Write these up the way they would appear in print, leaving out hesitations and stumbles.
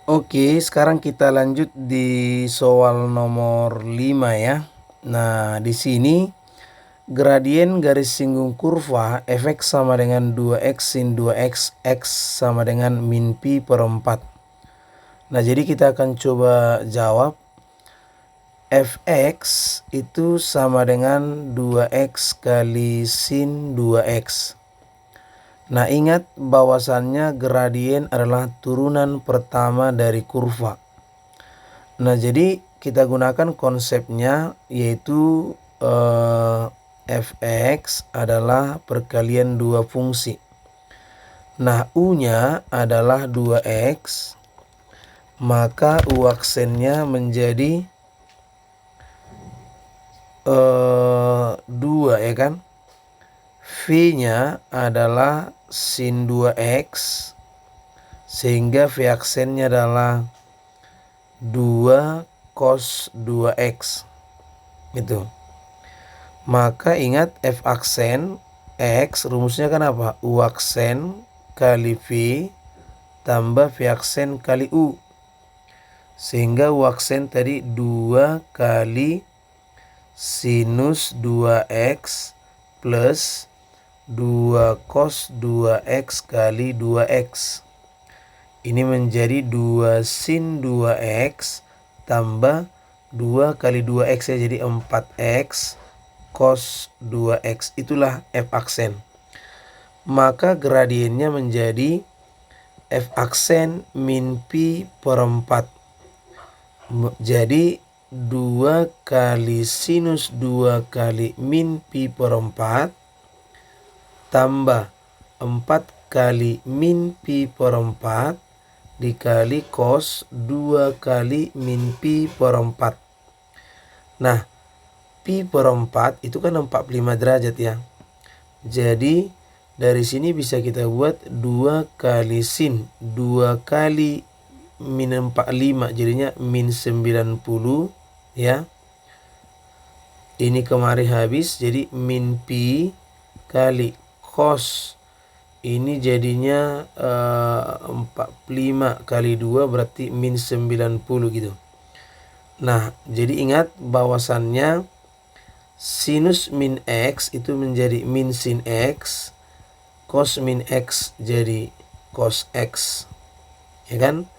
Oke, sekarang kita lanjut di soal nomor 5 ya. Nah, di sini gradien garis singgung kurva fx sama dengan 2x sin 2x, x sama dengan min pi per 4. Nah, jadi kita akan coba jawab. Fx itu sama dengan 2x kali sin 2x. Nah, ingat bahwasannya gradien adalah turunan pertama dari kurva. Nah, jadi kita gunakan konsepnya yaitu fx adalah perkalian dua fungsi. Nah, u-nya adalah 2x, maka u aksennya menjadi 2 ya kan. V-nya adalah sin 2x, sehingga V aksennya adalah 2 cos 2x gitu. Maka ingat F aksen X rumusnya kan apa? U aksen kali V tambah V aksen kali U. Sehingga U aksen tadi 2 kali sinus 2x plus 2 cos 2x kali 2x. Ini menjadi 2 sin 2x tambah 2 kali 2x ya, jadi 4x cos 2x. Itulah F aksen. Maka gradiennya menjadi F aksen min pi per 4. Jadi 2 kali sinus 2 kali min pi per 4 tambah 4 kali min pi per 4 dikali cos 2 kali min pi per 4. Nah, pi per 4 itu kan 45 derajat ya. Jadi dari sini bisa kita buat 2 kali sin 2 kali min 45, jadinya min 90 ya. Ini kemari habis, jadi min pi kali cos ini jadinya 45 kali 2 berarti min 90 gitu. Nah, jadi ingat bahwasannya sinus min x itu menjadi min sin x, cos min x jadi cos x, ya kan?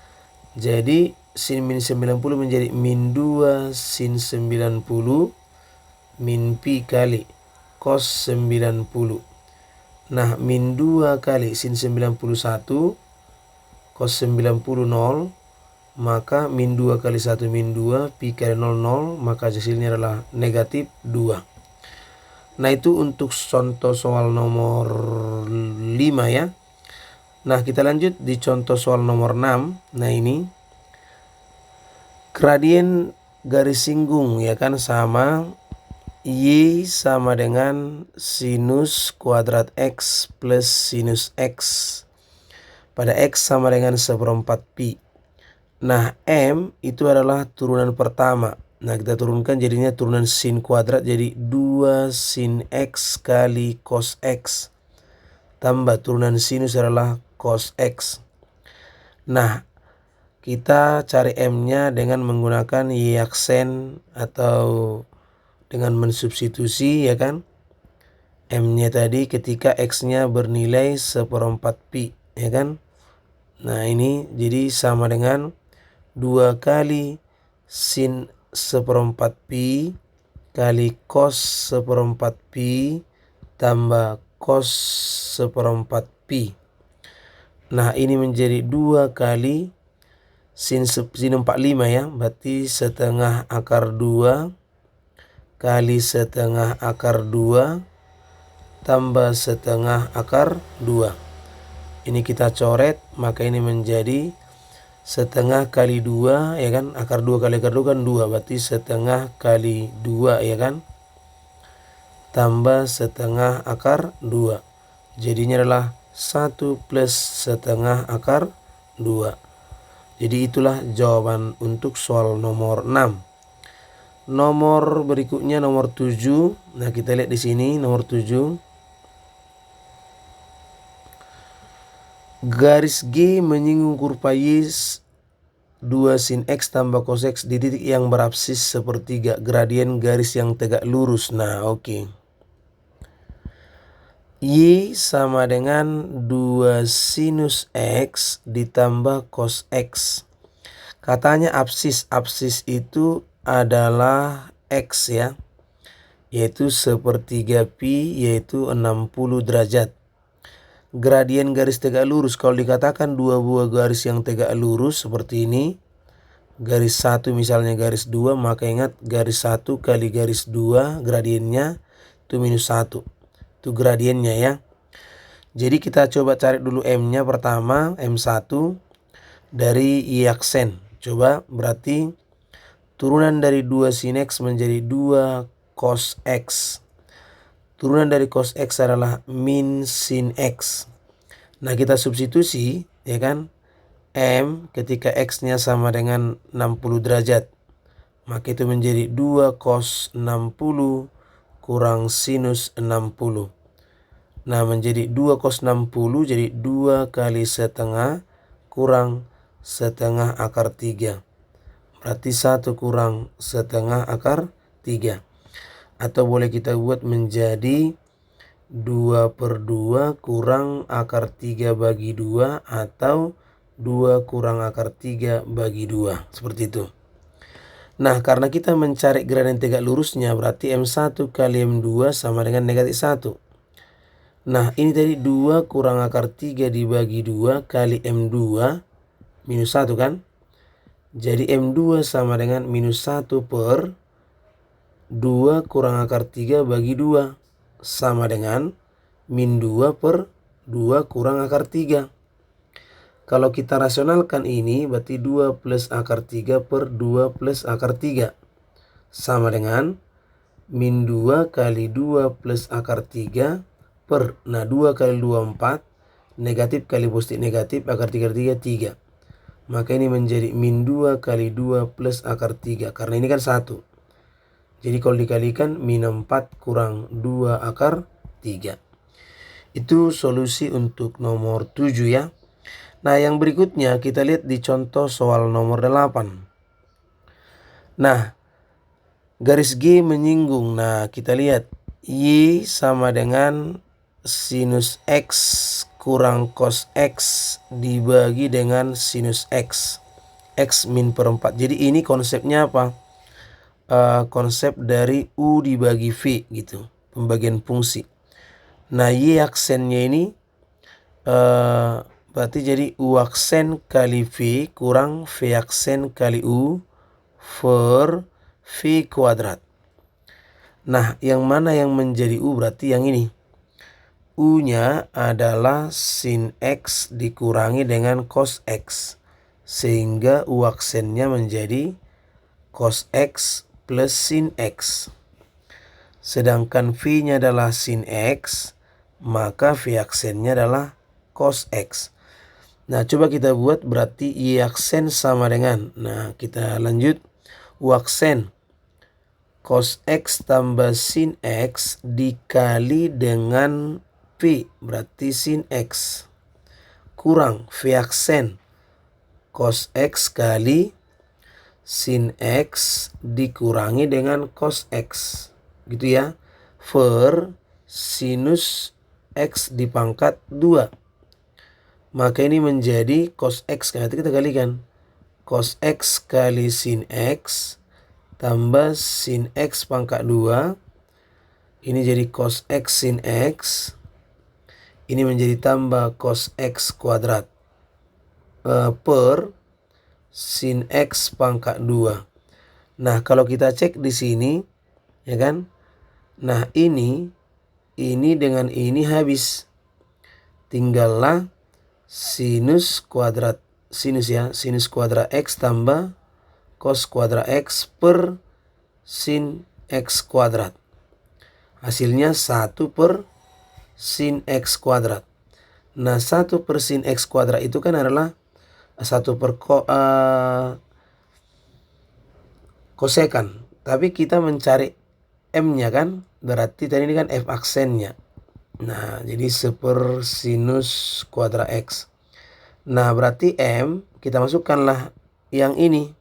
Jadi sin min 90 menjadi min 2 sin 90 min pi kali cos 90. Nah, min 2 kali sin 91 cos 90 0, maka min 2 kali 1 min 2, pi kali 0 0, maka hasilnya adalah negatif 2. Nah, itu untuk contoh soal nomor 5 ya. Nah, kita lanjut di contoh soal nomor 6. Nah, ini gradien garis singgung ya kan sama Y sama dengan sinus kuadrat X plus sinus X pada X sama dengan 1/4 pi. Nah, M itu adalah turunan pertama. Nah, kita turunkan jadinya turunan sin kuadrat, jadi 2 sin X kali cos X tambah turunan sinus adalah cos X. Nah, kita cari M-nya dengan menggunakan Y aksen atau dengan mensubstitusi ya kan. M-nya tadi ketika X-nya bernilai 1/4 pi ya kan. Nah, ini jadi sama dengan 2 kali sin 1/4 pi kali cos 1/4 pi tambah cos 1/4 pi. Nah, ini menjadi 2 kali sin 45 ya, berarti setengah akar 2 kali setengah akar 2 tambah setengah akar 2. Ini kita coret, maka ini menjadi setengah kali 2 ya kan. Akar 2 kali akar 2 kan 2, berarti setengah kali 2 ya kan. Tambah setengah akar 2. Jadinya adalah 1 plus setengah akar 2. Jadi itulah jawaban untuk soal nomor 6. Nomor berikutnya nomor 7. Nah, kita lihat di sini nomor 7. Garis G menyinggung kurva Y 2 sin X tambah cos X di titik yang berabsis sepertiga, gradien garis yang tegak lurus. Nah, oke. Y sama dengan 2 sinus X ditambah cos X. Katanya absis itu adalah X ya, yaitu sepertiga pi, yaitu 60 derajat. Gradien garis tegak lurus, kalau dikatakan dua buah garis yang tegak lurus seperti ini, garis 1 misalnya garis 2, maka ingat garis 1 kali garis 2 gradiennya itu minus 1. Itu gradiennya ya. Jadi kita coba cari dulu M-nya pertama, M1 dari Y aksen. Coba berarti turunan dari 2 sin X menjadi 2 cos X. Turunan dari cos X adalah min sin X. Nah, kita substitusi ya kan. M ketika X-nya sama dengan 60 derajat. Maka itu menjadi 2 cos 60 kurang sinus 60. Nah, menjadi 2 cos 60 jadi 2 kali setengah kurang setengah akar 3. Berarti 1 kurang setengah akar 3. Atau boleh kita buat menjadi 2/2 kurang akar 3 bagi 2 atau 2 kurang akar 3 bagi 2. Seperti itu. Nah, karena kita mencari gradien tegak lurusnya berarti M1 kali M2 sama dengan negatif 1. Nah, ini tadi 2 kurang akar 3 dibagi 2 kali M2 minus 1 kan? Jadi M2 sama dengan minus 1 per 2 kurang akar 3 bagi 2 sama dengan min 2 per 2 kurang akar 3. Kalau kita rasionalkan ini berarti 2 plus akar 3 per 2 plus akar 3 sama dengan min 2 kali 2 plus akar 3 per, nah 2 kali 2 4, negatif kali positif negatif, akar 3 3. Maka ini menjadi min 2 kali 2 plus akar 3 karena ini kan 1. Jadi kalau dikalikan min 4 kurang 2 akar 3. Itu solusi untuk nomor 7 ya. Nah, yang berikutnya kita lihat di contoh soal nomor 8. Nah, garis G menyinggung. Nah, kita lihat Y sama dengan sinus X kurang cos X dibagi dengan sinus X. X min per 4. Jadi ini konsepnya apa? Konsep dari U dibagi V gitu, pembagian fungsi. Nah, Y aksennya ini berarti jadi U aksen kali V kurang V aksen kali U per V kuadrat. Nah, yang mana yang menjadi U? Berarti yang ini. U-nya adalah sin X dikurangi dengan cos X. Sehingga U aksennya menjadi cos X plus sin X. Sedangkan V-nya adalah sin X, maka V aksennya adalah cos X. Nah, coba kita buat berarti Y aksen sama dengan, nah kita lanjut, U aksen cos X tambah sin X dikali dengan V, berarti sin X, kurang V aksen cos X kali sin X dikurangi dengan cos X. Gitu ya. Per sinus X dipangkat 2. Maka ini menjadi cos X. Nanti kita kalikan. Cos X kali sin X tambah sin X pangkat 2. Ini jadi cos X sin X. Ini menjadi tambah cos X kuadrat. Per sin X pangkat 2. Nah, kalau kita cek di sini, ya kan? Nah, ini dengan ini habis. Tinggallah sinus kuadrat, sinus ya, sinus kuadrat X tambah cos kuadrat X per sin X kuadrat. Hasilnya 1 per sin X kuadrat. Nah, 1 per sin X kuadrat itu kan adalah 1 per kosekan. Tapi kita mencari M-nya kan, berarti tadi ini kan F aksennya. Nah, jadi 1 sinus kuadrat X. Nah, berarti M, kita masukkanlah yang ini.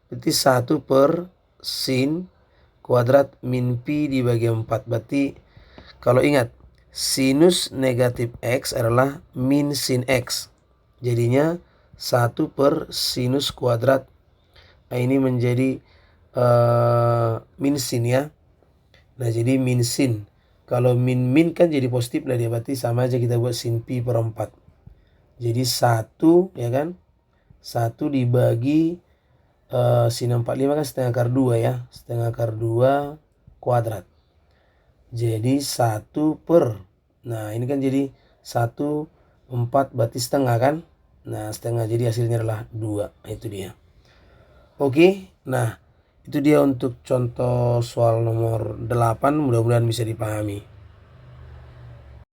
Berarti 1 per sin kuadrat min pi dibagi 4. Berarti kalau ingat, sinus negatif X adalah min sin X. Jadinya 1 per sinus kuadrat. Nah, ini menjadi min sin ya. Nah, jadi min sin. Kalau min kan jadi positif lah dia. Berarti sama aja kita buat sin pi per 4. Jadi 1 ya kan. 1 dibagi sin 45 kan setengah akar 2 ya. Setengah akar 2 kuadrat. Jadi 1 per. Nah, ini kan jadi 1, 4 berarti setengah kan. Nah, setengah jadi hasilnya adalah 2. Nah, itu dia. Oke, nah itu dia untuk contoh soal nomor 8. Mudah-mudahan bisa dipahami.